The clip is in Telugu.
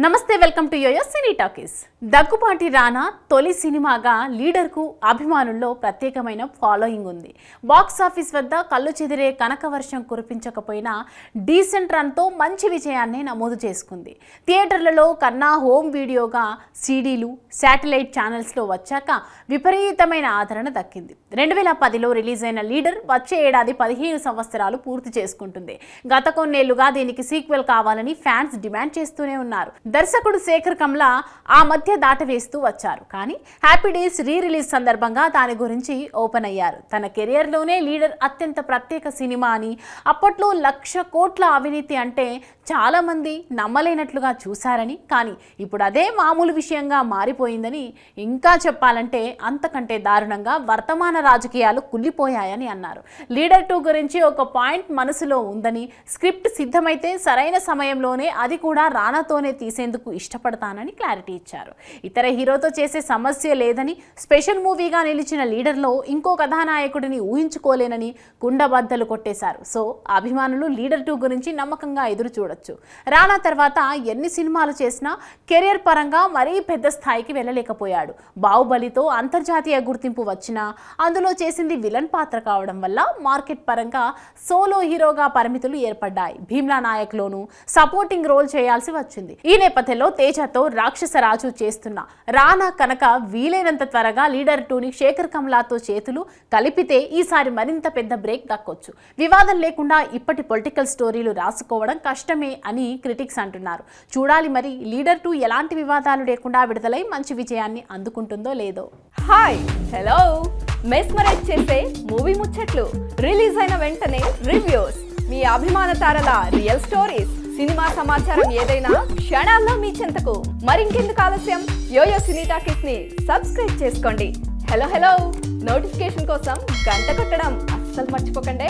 నమస్తే, welcome to YoYo cine talkies. Daggubati Rana తొలి సినిమాగా లీడర్కు అభిమానుల్లో ప్రత్యేకమైన ఫాలోయింగ్ ఉంది. బాక్స్ ఆఫీస్ వద్ద కళ్ళు చెదిరే కనకవర్షం కురిపించకపోయినా డీసెంట్ రన్తో మంచి విజయాన్ని నమోదు చేసుకుంది. థియేటర్లలో కన్నా హోమ్ వీడియోగా సీడీలు, శాటిలైట్ ఛానల్స్లో వచ్చాక విపరీతమైన ఆదరణ దక్కింది. 2010లో రిలీజ్ అయిన లీడర్ వచ్చే ఏడాది 15 సంవత్సరాలు పూర్తి చేసుకుంటుంది. గత కొన్నేళ్లుగా దీనికి సీక్వెల్ కావాలని ఫ్యాన్స్ డిమాండ్ చేస్తూనే ఉన్నారు. దర్శకుడు శేఖర్ కమ్లా ఆ మధ్య దాటవేస్తూ వచ్చారు. కానీ హ్యాపీ డేస్ రీ రిలీజ్ సందర్భంగా దాని గురించి ఓపెన్ అయ్యారు. తన కెరియర్లోనే లీడర్ అత్యంత ప్రత్యేక సినిమా అని, అప్పట్లో 1,00,000 కోట్ల అవినీతి అంటే చాలా మంది నమ్మలేనట్లుగా చూశారని, కానీ ఇప్పుడు అదే మామూలు విషయంగా మారిపోయిందని, ఇంకా చెప్పాలంటే అంతకంటే దారుణంగా వర్తమాన రాజకీయాలు కుళ్ళిపోయాయని అన్నారు. లీడర్ 2 గురించి ఒక పాయింట్ మనసులో ఉందని, స్క్రిప్ట్ సిద్ధమైతే సరైన సమయంలోనే అది కూడా రానాతోనే తీసేందుకు ఇష్టపడతానని క్లారిటీ ఇచ్చారు. ఇతర హీరోతో చేసే సమస్య లేదని, స్పెషల్ మూవీగా నిలిచిన లీడర్లో ఇంకో కథానాయకుడిని ఊహించుకోలేనని కుండబద్దలు కొట్టేశారు. సో అభిమానులు లీడర్ 2 గురించి నమ్మకంగా ఎదురు చూడొచ్చు. రానా తర్వాత ఎన్ని సినిమాలు చేసినా కెరియర్ పరంగా మరీ పెద్ద స్థాయికి వెళ్ళలేకపోయాడు. బాహుబలితో అంతర్జాతీయ గుర్తింపు వచ్చినా అందులో చేసింది విలన్ పాత్ర కావడం వల్ల మార్కెట్ పరంగా సోలో హీరోగా పరిమితులు ఏర్పడ్డాయి. భీమ్లా నాయక్లోనూ సపోర్టింగ్ రోల్ చేయాల్సి వచ్చింది. ఈ నేపథ్యంలో తేజతో రాక్షస రాజు చేస్తున్న రానా కనుక వీలైనంత త్వరగా లీడర్ 2ని శేఖర్ కమ్లాతో చేతులు కలిపితే ఈసారి మరింత పెద్ద బ్రేక్ దక్కొచ్చు. వివాదం లేకుండా ఇప్పటి పొలిటికల్ స్టోరీలు రాసుకోవడం కష్టమే అని క్రిటిక్స్ అంటున్నారు. చూడాలి మరి లీడర్ 2 ఎలాంటి వివాదాలు లేకుండా విడుదలై మంచి విజయాన్ని అందుకుంటుందో లేదో. హాయ్, హలో, మెస్మరైజ్ చేసే మూవీ ముచ్చట్లు, రిలీజ్ అయిన వెంటనే రివ్యూస్, మీ అభిమాన తారల రియల్ స్టోరీస్, సినిమా సమాచారం ఏదైనా క్షణాల్లో మీ చెంతకు. మరింకెందుకు ఆలస్యం, యోయో సినీ టాకీస్ ని సబ్స్క్రైబ్ చేసుకోండి. హలో, నోటిఫికేషన్ కోసం గంట కొట్టడం అస్సలు మర్చిపోకండి.